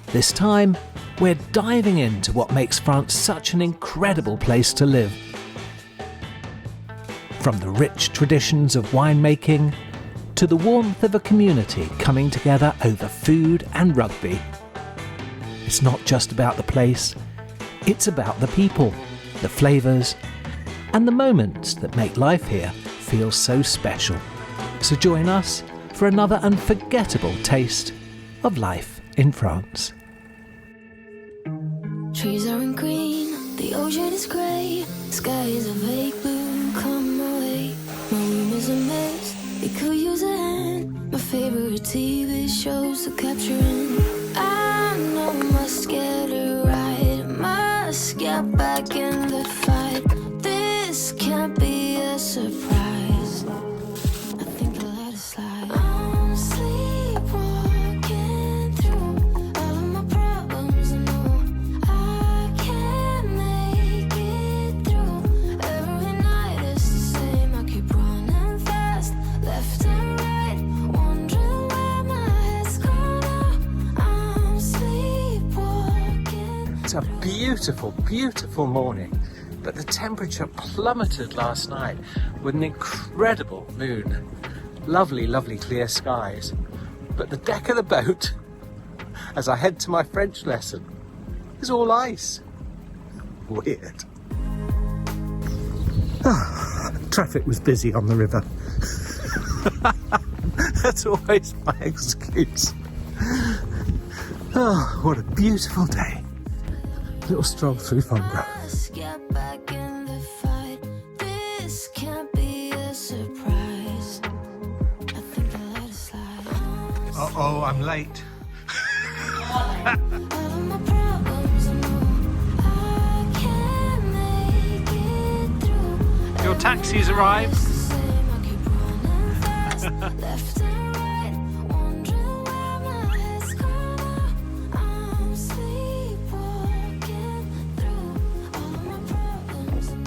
This time, we're diving into what makes France such an incredible place to live. From the rich traditions of winemaking to the warmth of a community coming together over food and rugby. It's not just about the place, it's about the people, the flavours, and the moments that make life here feel so special. So join us for another unforgettable taste of life in France. Trees aren't green, the ocean is grey, sky is a vague blue, come my way. My room is a mess, it could use a hand. My favourite TV shows to capture in. I know must get it right, must get back in the fight. This can't be a surprise. I think I'll let it slide. I'm sleepwalking through all of my problems. No, I can't make it through. Every night it's the same. I keep running fast, left and right, wondering where my head's gone now. I'm sleepwalking. It's a beautiful, beautiful morning, but the temperature plummeted last night with an incredible moon. Lovely, lovely clear skies. But the deck of the boat, as I head to my French lesson, is all ice. Weird. Traffic was busy on the river. That's always my excuse. Oh, what a beautiful day. Little stroll through Fongrave. Let's get back in the fight. This can't be a surprise. I think I'll let it slide. Uh-oh, I'm late. All of my problems, no, I can't make it through. Your taxi's arrived. It's the same. I keep running fast, left and right, wondering where my head's gone now. I'm sleepwalking through all of my problems, no.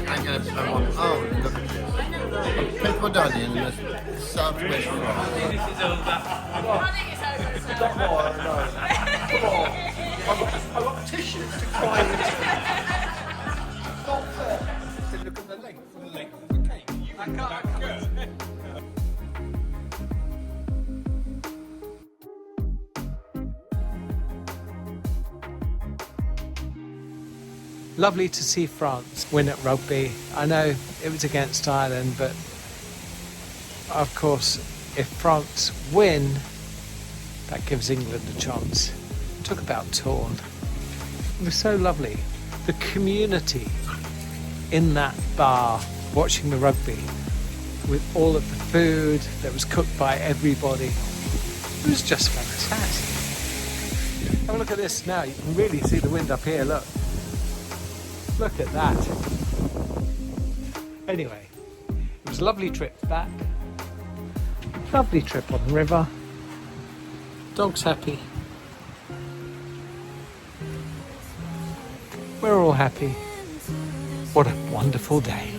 I'm going to oh, look at this. People done in the southwest France. I've got tissues to cry into. Not fair. Look at the length of the cake. I can't. Lovely to see France win at rugby. I know it was against Ireland, but of course, if France win, that gives England a chance. Talk about torn. It was so lovely. The community in that bar watching the rugby with all of the food that was cooked by everybody. It was just fantastic. Have a look at this now. You can really see the wind up here, look. Look at that. Anyway, it was a lovely trip back. Lovely trip on the river. Dog's happy. We're all happy. What a wonderful day.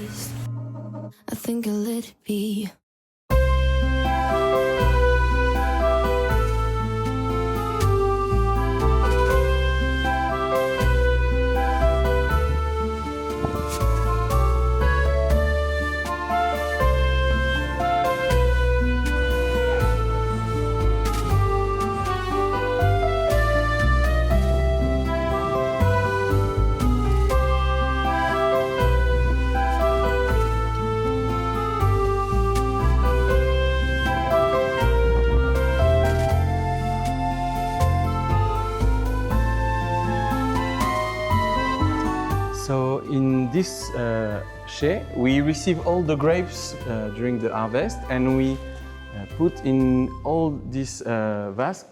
I think I'll let it be. So in this chai, we receive all the grapes during the harvest, and we put in all these vats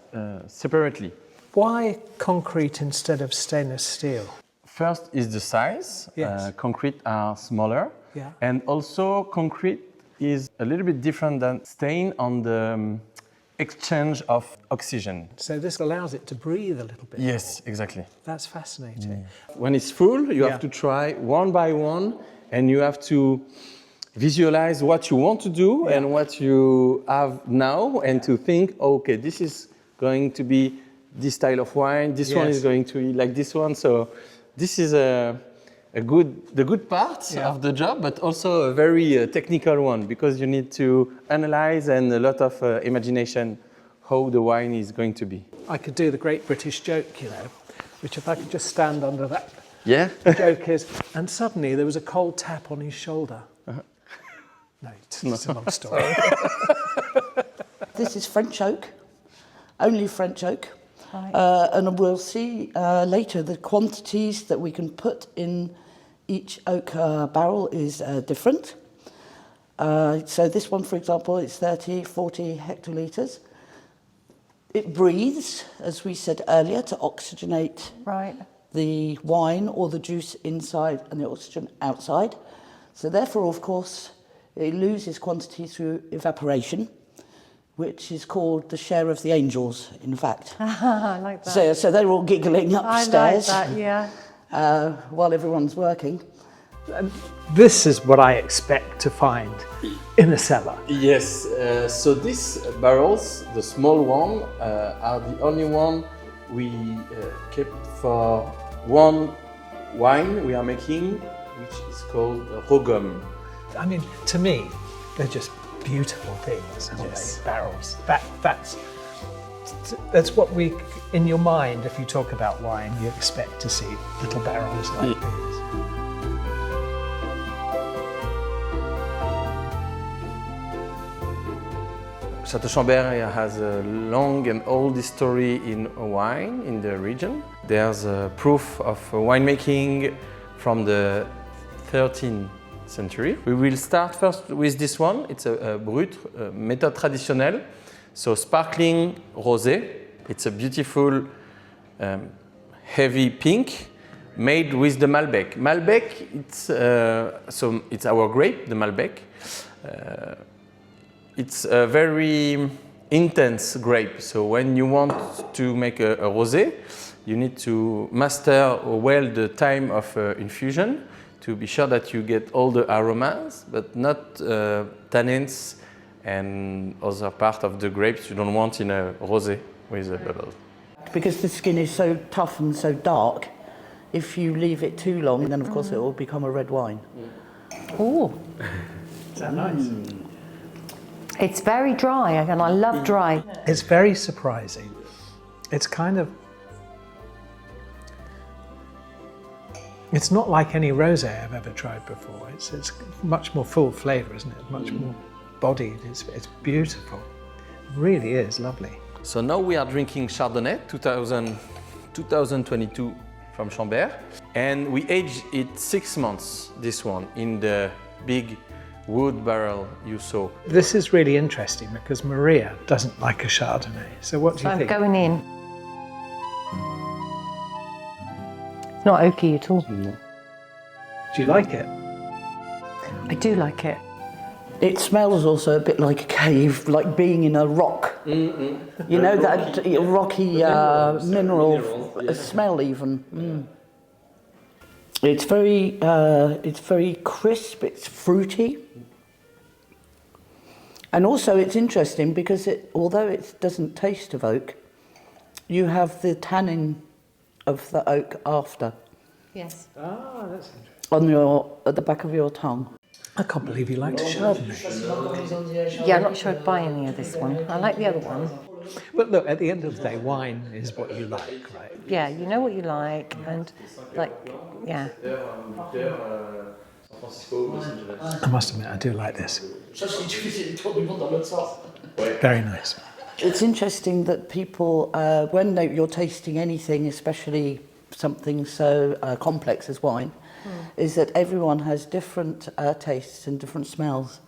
separately. Why concrete instead of stainless steel? First is the size. Yes. Concrete are smaller. Yeah. And also concrete is a little bit different than stain on the exchange of oxygen. So this allows it to breathe a little bit. Yes, exactly. That's fascinating. When it's full, you Yeah. have to try one by one, and you have to visualize what you want to do and what you have now, and to think, okay, this is going to be this style of wine, this one is going to be like this one. So this is the good part of the job, but also a very technical one, because you need to analyze and a lot of imagination how the wine is going to be. I could do the great British joke, you know, which if I could just stand under that. Yeah? The joke is, and suddenly there was a cold tap on his shoulder. No, it's a long story. This is French oak, only French oak. Right. And we'll see later the quantities that we can put in each oak barrel is different. So this one, for example, is 30, 40 hectolitres. It breathes, as we said earlier, to oxygenate the wine or the juice inside and the oxygen outside. So therefore, of course, it loses quantity through evaporation, which is called the share of the angels, in fact. I like that. So they're all giggling upstairs I like that, yeah. while everyone's working. This is what I expect to find in a cellar. Yes, so these barrels, the small one, are the only one we kept for one wine we are making, which is called Rogum. I mean, to me, they're just beautiful things, aren't they? Barrels. That's what we, in your mind, if you talk about wine, you expect to see little barrels like these. Château Chambert has a long and old history in wine in the region. There's a proof of winemaking from the 13th century. We will start first with this one. It's a brut, méthode traditionnelle. So sparkling rosé. It's a beautiful heavy pink made with the Malbec. Malbec, it's our grape, the Malbec. It's a very intense grape. So when you want to make a rosé, you need to master well the time of infusion to be sure that you get all the aromas, but not tannins and other part of the grapes you don't want in a rosé with a bubble. Because the skin is so tough and so dark, if you leave it too long, then of course it will become a red wine. Oh, Is that nice? it's very dry, and I love dry. It's very surprising. It's kind of... It's not like any rosé I've ever tried before. It's much more full flavour, isn't it? Much more bodied. It's beautiful. It really is lovely. So now we are drinking Chardonnay 2022 from Chambert, and we aged it 6 months, this one, in the big wood barrel you saw. This is really interesting because Maria doesn't like a Chardonnay. So what do you I'm think? going in. It's not oaky at all. Do you like it? I do like it. It smells also a bit like a cave, like being in a rock. You know, that rocky mineral smell even. It's very crisp, it's fruity. And also it's interesting because although it doesn't taste of oak, you have the tannin of the oak after. Yes. Ah, that's interesting. At the back of your tongue. I can't believe you liked a Chardonnay. Yeah, I'm not sure I'd buy any of this one. I like the other one. But look, at the end of the day, wine is what you like, right? Yeah, you know what you like, and like, yeah. I must admit, I do like this. Very nice. It's interesting that people, when you're tasting anything, especially something so complex as wine, is that everyone has different tastes and different smells.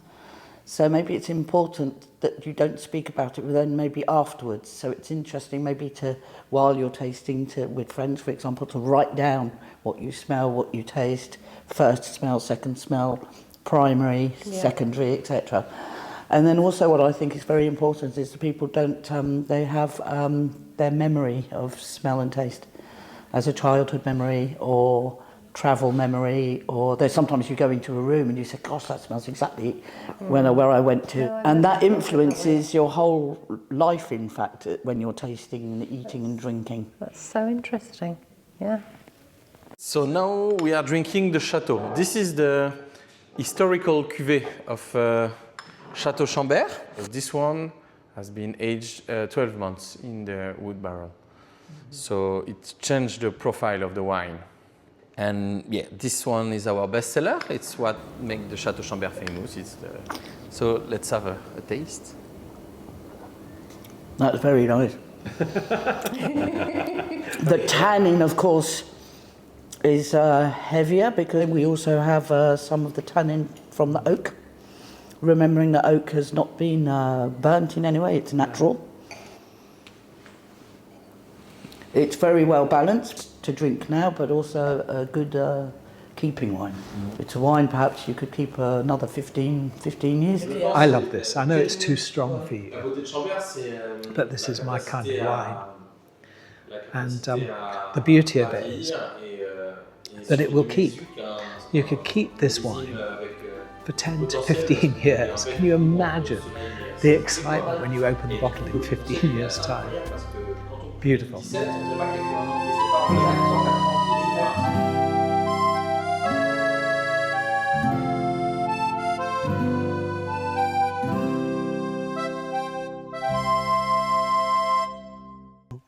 So maybe it's important that you don't speak about it, but then maybe afterwards. So it's interesting maybe to, while you're tasting with friends, for example, to write down what you smell, what you taste, first smell, second smell, primary, secondary, etc. And then also what I think is very important is that people don't, they have their memory of smell and taste as a childhood memory or travel memory, or there's sometimes you go into a room and you say, gosh, that smells exactly where I went to. And that influences your whole life, in fact, when you're tasting and eating and drinking. That's so interesting. Yeah. So now we are drinking the Chateau. This is the historical cuvée of Chateau Chambert. This one has been aged 12 months in the wood barrel. So it changed the profile of the wine. And yeah, this one is our bestseller. It's what makes the Chateau Chambert famous. So let's have a taste. That's very nice. The tannin, of course, is heavier because we also have some of the tannin from the oak. Remembering that oak has not been burnt in any way, it's natural. It's very well balanced to drink now, but also a good keeping wine. It's a wine perhaps you could keep another 15 years. I love this. I know it's too strong for you, but this is my kind of wine. And the beauty of it is that it will keep. You could keep this wine for 10 to 15 years. Can you imagine the excitement when you open the bottle in 15 years' time? Beautiful.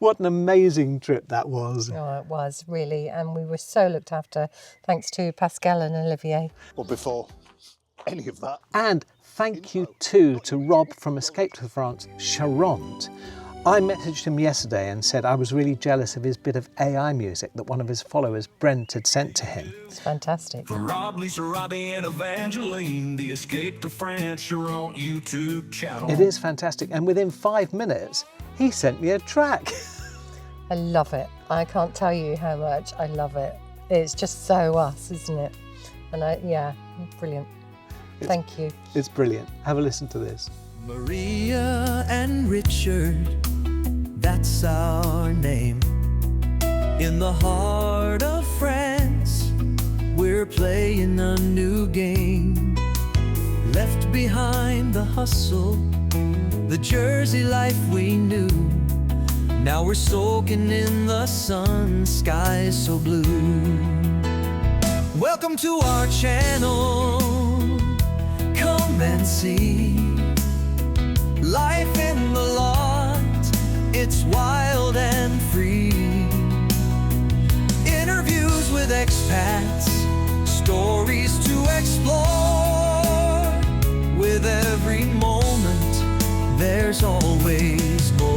What an amazing trip that was. Oh, it was, really. And we were so looked after, thanks to Pascal and Olivier. Well, before any of that. And thank you too to Rob from Escape to France, Charente. I messaged him yesterday and said I was really jealous of his bit of AI music that one of his followers, Brent, had sent to him. It's fantastic. For Rob, Lisa, Robbie, and Evangeline, the Escape to France Charente YouTube channel. It is fantastic, and within 5 minutes, he sent me a track. I love it. I can't tell you how much I love it. It's just so us, isn't it? And yeah, brilliant. Thank you. It's brilliant. Have a listen to this. Maria and Richard, that's our name. In the heart of France, we're playing a new game. Left behind the hustle, the Jersey life we knew. Now we're soaking in the sun, skies so blue. Welcome to our channel, come and see. Life in the lot, it's wild and free. Interviews with expats, stories to explore. With every moment, there's always more.